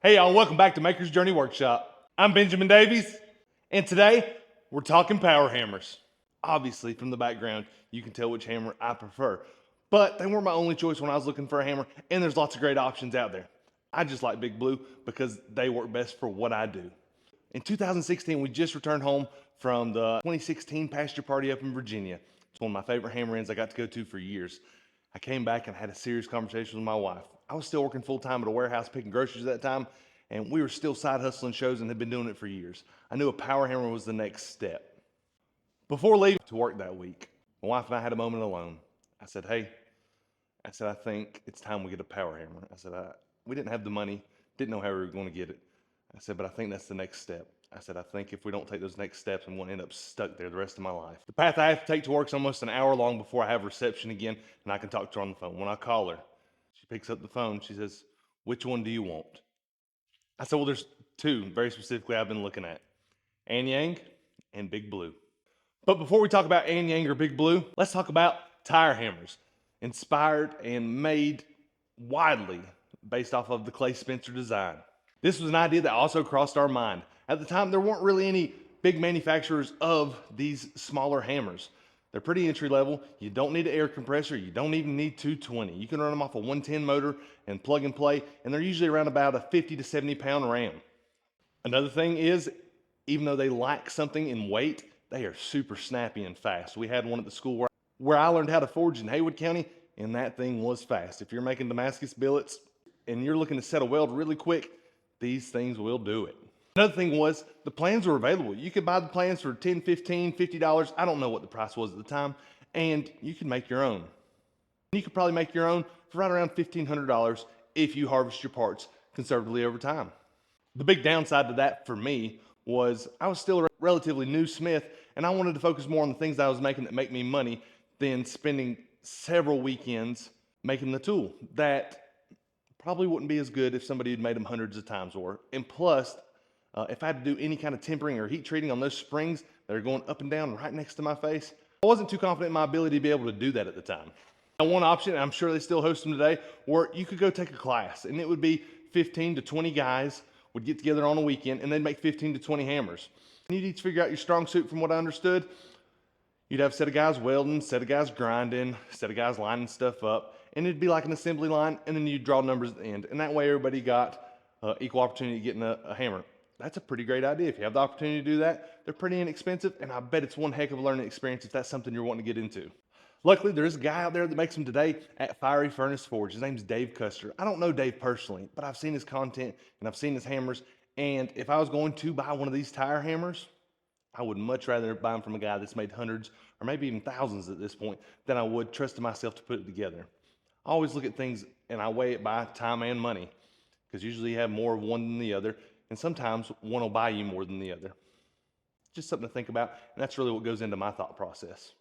Hey y'all, welcome back to Maker's Journey Workshop. I'm Benjamin Davies, and today we're talking power hammers. Obviously, from the background, you can tell which hammer I prefer, but they weren't my only choice when I was looking for a hammer, and there's lots of great options out there. I just like Big Blue because they work best for what I do. In 2016, we just returned home from the 2016 pasture party up in Virginia. It's one of my favorite hammer ins I got to go to for years. I came back and had a serious conversation with my wife. I was still working full-time at a warehouse picking groceries at that time, and we were still side hustling shows and had been doing it for years. I knew a power hammer was the next step. Before leaving to work that week, my wife and I had a moment alone. I said, I think it's time we get a power hammer. We didn't have the money, didn't know how we were going to get it. I said, but I think that's the next step. I think if we don't take those next steps, I'm going to end up stuck there the rest of my life. The path I have to take to work is almost an hour long before I have reception again, and I can talk to her on the phone. When I call her, she picks up the phone. She says, which one do you want? I said, well, there's two very specifically I've been looking at, Anyang and Big Blue. But before we talk about Anyang or Big Blue, let's talk about tire hammers, inspired and made widely based off of the Clay Spencer design. This was an idea that also crossed our mind. At the time, there weren't really any big manufacturers of these smaller hammers. They're pretty entry level. You don't need an air compressor. You don't even need 220. You can run them off a 110 motor and plug and play, and they're usually around about a 50 to 70 pound ram. Another thing is, even though they lack something in weight, they are super snappy and fast. We had one at the school where I learned how to forge in Haywood County, and that thing was fast. If you're making Damascus billets and you're looking to set a weld really quick, these things will do it. Another thing was the plans were available. You could buy the plans for $10, $15, $50. I don't know what the price was at the time. And you could make your own. You could probably make your own for right around $1,500 if you harvest your parts conservatively over time. The big downside to that for me was I was still a relatively new smith, and I wanted to focus more on the things that I was making that make me money than spending several weekends making the tool that probably wouldn't be as good if somebody had made them hundreds of times or. And plus, if I had to do any kind of tempering or heat treating on those springs that are going up and down right next to my face, I wasn't too confident in my ability to be able to do that at the time. Now, one option, and I'm sure they still host them today, where you could go take a class, and it would be 15 to 20 guys would get together on a weekend, and they'd make 15 to 20 hammers. And you'd each figure out your strong suit from what I understood. You'd have a set of guys welding, set of guys grinding, set of guys lining stuff up, and it'd be like an assembly line, and then you'd draw numbers at the end. And that way everybody got equal opportunity to getting a hammer. That's a pretty great idea. If you have the opportunity to do that, they're pretty inexpensive, and I bet it's one heck of a learning experience if that's something you're wanting to get into. Luckily, there is a guy out there that makes them today at Fiery Furnace Forge. His name's Dave Custer. I don't know Dave personally, but I've seen his content, and I've seen his hammers, and if I was going to buy one of these tire hammers, I would much rather buy them from a guy that's made hundreds or maybe even thousands at this point than I would trusting myself to put it together. I always look at things and I weigh it by time and money, because usually you have more of one than the other, and sometimes one will buy you more than the other. Just something to think about, and that's really what goes into my thought process.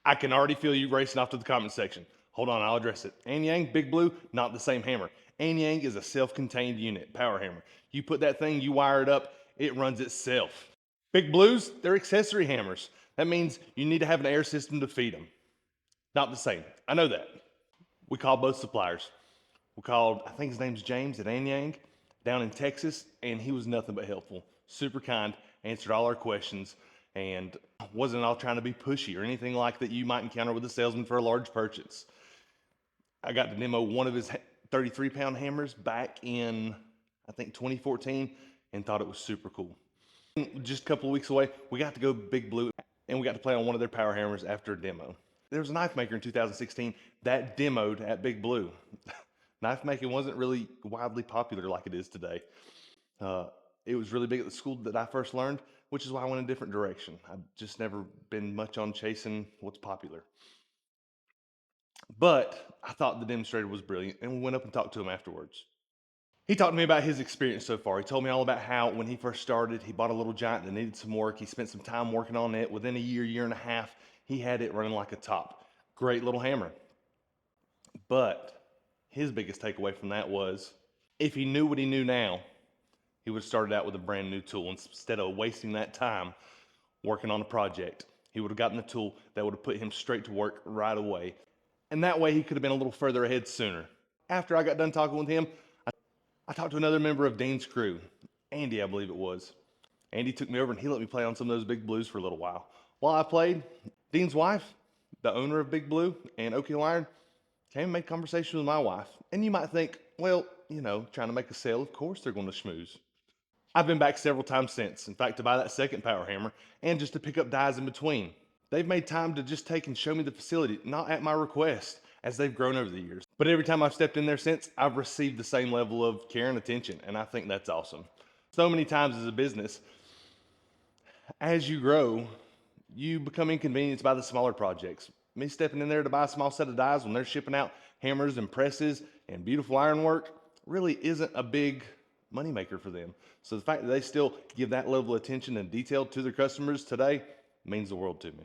I can already feel you racing off to the comment section. Hold on, I'll address it. Anyang, Big Blue, not the same hammer. Anyang is a self-contained unit, power hammer. You put that thing, you wire it up, it runs itself. Big Blues, they're accessory hammers. That means you need to have an air system to feed them. Not the same, I know that. We called both suppliers. We called, I think his name's James at Anyang down in Texas, and he was nothing but helpful. Super kind, answered all our questions, and wasn't all trying to be pushy or anything like that you might encounter with a salesman for a large purchase. I got to demo one of his 33-pound hammers back in, I think, 2014, and thought it was super cool. Just a couple of weeks away, we got to go Big Blue, and we got to play on one of their power hammers after a demo. There was a knife maker in 2016 that demoed at Big Blue. Knife making wasn't really widely popular like it is today. It was really big at the school that I first learned, which is why I went a different direction. I've just never been much on chasing what's popular. But I thought the demonstrator was brilliant, and we went up and talked to him afterwards. He talked to me about his experience so far. He told me all about how when he first started, he bought a little giant that needed some work. He spent some time working on it. Within a year, year and a half, he had it running like a top. Great little hammer. But his biggest takeaway from that was, if he knew what he knew now, he would have started out with a brand new tool. Instead of wasting that time working on a project, he would have gotten the tool that would have put him straight to work right away. And that way he could have been a little further ahead sooner. After I got done talking with him, I talked to another member of Dean's crew, Andy, I believe it was. Andy took me over and he let me play on some of those Big Blues for a little while. While I played, Dean's wife, the owner of Big Blue and Oak Hill Iron, came and made conversation with my wife. And you might think, well, trying to make a sale, of course they're going to schmooze. I've been back several times since, in fact, to buy that second power hammer and just to pick up dies in between. They've made time to just take and show me the facility, not at my request, as they've grown over the years. But every time I've stepped in there since, I've received the same level of care and attention, and I think that's awesome. So many times as a business, as you grow, you become inconvenienced by the smaller projects. Me stepping in there to buy a small set of dies when they're shipping out hammers and presses and beautiful ironwork really isn't a big moneymaker for them. So the fact that they still give that level of attention and detail to their customers today means the world to me.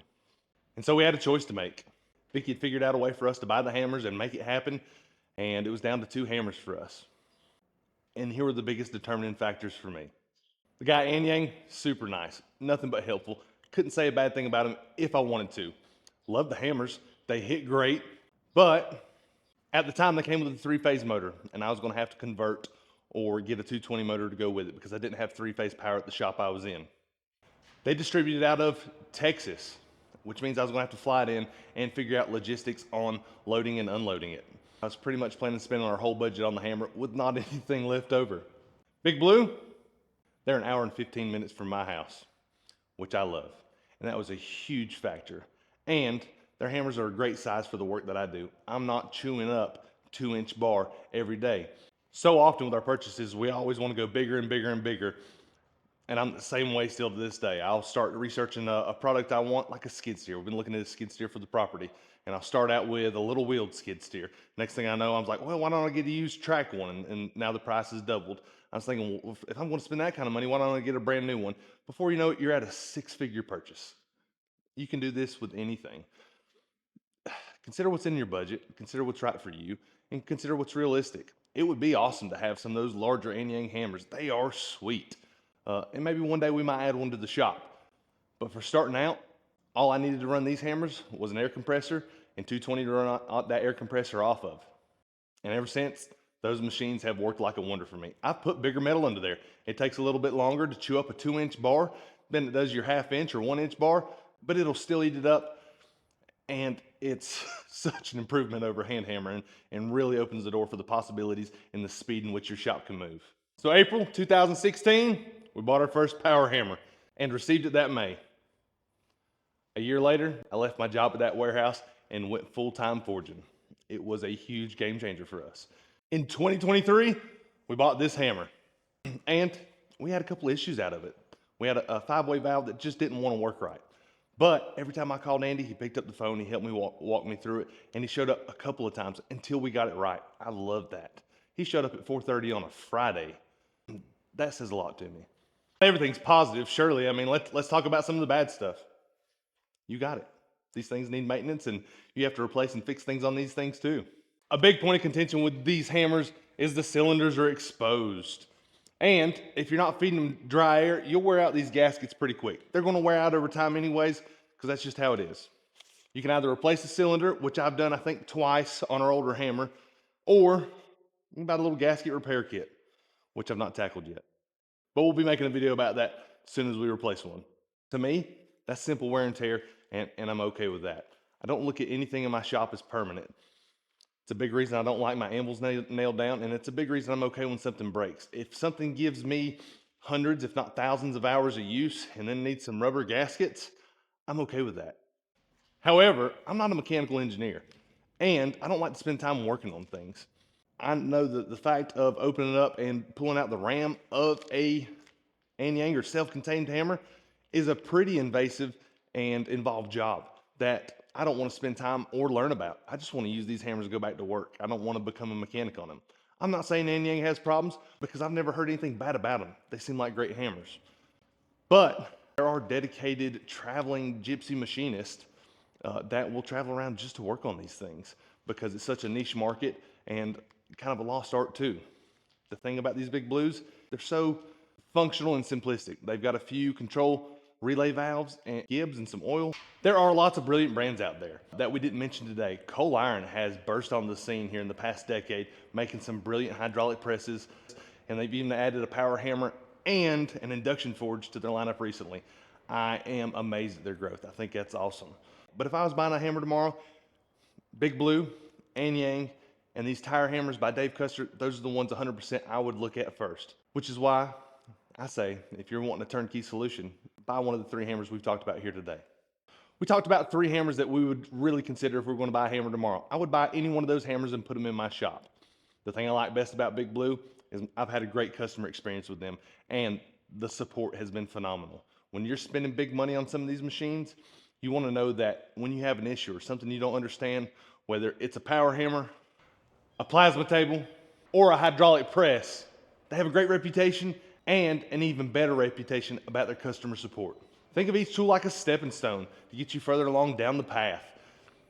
And so we had a choice to make. Vicki had figured out a way for us to buy the hammers and make it happen, and it was down to 2 hammers for us. And here were the biggest determining factors for me. The guy Anyang, super nice, nothing but helpful. Couldn't say a bad thing about him if I wanted to. Loved the hammers, they hit great, but at the time they came with a 3-phase motor, and I was gonna have to convert or get a 220 motor to go with it because I didn't have 3-phase power at the shop I was in. They distributed out of Texas, which means I was gonna have to fly it in and figure out logistics on loading and unloading it. I was pretty much planning to spend our whole budget on the hammer with not anything left over. Big Blue, they're an hour and 15 minutes from my house, which I love. And that was a huge factor. And their hammers are a great size for the work that I do. I'm not chewing up 2-inch bar every day. So often with our purchases, we always want to go bigger and bigger and bigger. And I'm the same way still to this day. I'll start researching a product I want, like a skid steer. We've been looking at a skid steer for the property. And I'll start out with a little wheeled skid steer. Next thing I know, I was like, well, why don't I get a used track one? And now the price has doubled. I was thinking, well, if I'm going to spend that kind of money, why don't I get a brand new one? Before you know it, you're at a 6-figure purchase. You can do this with anything. Consider what's in your budget, consider what's right for you, and consider what's realistic. It would be awesome to have some of those larger Anyang hammers. They are sweet. And maybe one day we might add one to the shop. But for starting out, all I needed to run these hammers was an air compressor and 220 to run that air compressor off of. And ever since, those machines have worked like a wonder for me. I've put bigger metal under there. It takes a little bit longer to chew up a 2-inch bar than it does your 1/2-inch or 1-inch bar, but it'll still eat it up. And it's such an improvement over hand hammering and really opens the door for the possibilities and the speed in which your shop can move. So April 2016, we bought our first power hammer and received it that May. A year later, I left my job at that warehouse and went full-time forging. It was a huge game changer for us. In 2023, we bought this hammer and we had a couple issues out of it. We had a 5-way valve that just didn't want to work right. But every time I called Andy, he picked up the phone, he helped me walk me through it, and he showed up a couple of times until we got it right. I love that. He showed up at 4:30 on a Friday. That says a lot to me. Everything's positive, surely. I mean, let's talk about some of the bad stuff. You got it. These things need maintenance, and you have to replace and fix things on these things too. A big point of contention with these hammers is the cylinders are exposed. And if you're not feeding them dry air, you'll wear out these gaskets pretty quick. They're gonna wear out over time anyways, because that's just how it is. You can either replace the cylinder, which I've done, I think, twice on our older hammer, or you can buy a little gasket repair kit, which I've not tackled yet. But we'll be making a video about that as soon as we replace one. To me, that's simple wear and tear, and I'm okay with that. I don't look at anything in my shop as permanent. It's a big reason I don't like my anvils nailed down, and it's a big reason I'm okay when something breaks. If something gives me hundreds, if not thousands of hours of use and then needs some rubber gaskets, I'm okay with that. However, I'm not a mechanical engineer, and I don't like to spend time working on things. I know that the fact of opening up and pulling out the ram of a Anyang or self-contained hammer is a pretty invasive and involved job that I don't want to spend time or learn about. I just want to use these hammers and go back to work. I don't want to become a mechanic on them. I'm not saying Anyang has problems because I've never heard anything bad about them. They seem like great hammers. But there are dedicated traveling gypsy machinists that will travel around just to work on these things because it's such a niche market and kind of a lost art too. The thing about these Big Blues, they're so functional and simplistic. They've got a few control relay valves and gibs and some oil. There are lots of brilliant brands out there that we didn't mention today. Coal Iron has burst on the scene here in the past decade, making some brilliant hydraulic presses and they've even added a power hammer and an induction forge to their lineup recently. I am amazed at their growth. I think that's awesome. But if I was buying a hammer tomorrow, Big Blue, Anyang, and these tire hammers by Dave Custer, those are the ones 100% I would look at first. Which is why I say, if you're wanting a turnkey solution, buy one of the 3 hammers we've talked about here today. We talked about 3 hammers that we would really consider if we were going to buy a hammer tomorrow. I would buy any one of those hammers and put them in my shop. The thing I like best about Big Blue is I've had a great customer experience with them, and the support has been phenomenal. When you're spending big money on some of these machines, you want to know that when you have an issue or something you don't understand, whether it's a power hammer, a plasma table, or a hydraulic press, they have a great reputation and an even better reputation about their customer support. Think of each tool like a stepping stone to get you further along down the path.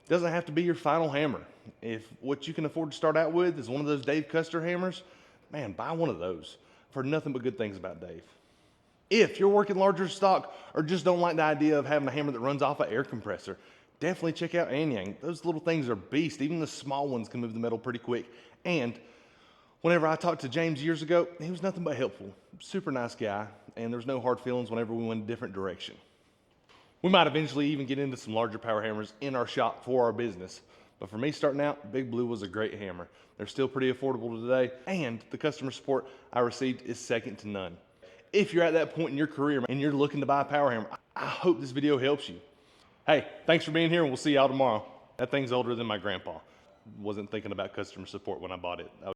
It doesn't have to be your final hammer. If what you can afford to start out with is one of those Dave Custer hammers, man, buy one of those. I've heard nothing but good things about Dave. If you're working larger stock or just don't like the idea of having a hammer that runs off an air compressor, definitely check out Anyang. Those little things are beasts. Even the small ones can move the metal pretty quick. And whenever I talked to James years ago, he was nothing but helpful. Super nice guy, and there was no hard feelings whenever we went a different direction. We might eventually even get into some larger power hammers in our shop for our business. But for me starting out, Big Blue was a great hammer. They're still pretty affordable today, and the customer support I received is second to none. If you're at that point in your career and you're looking to buy a power hammer, I hope this video helps you. Hey, thanks for being here, and we'll see y'all tomorrow. That thing's older than my grandpa. Wasn't thinking about customer support when I bought it.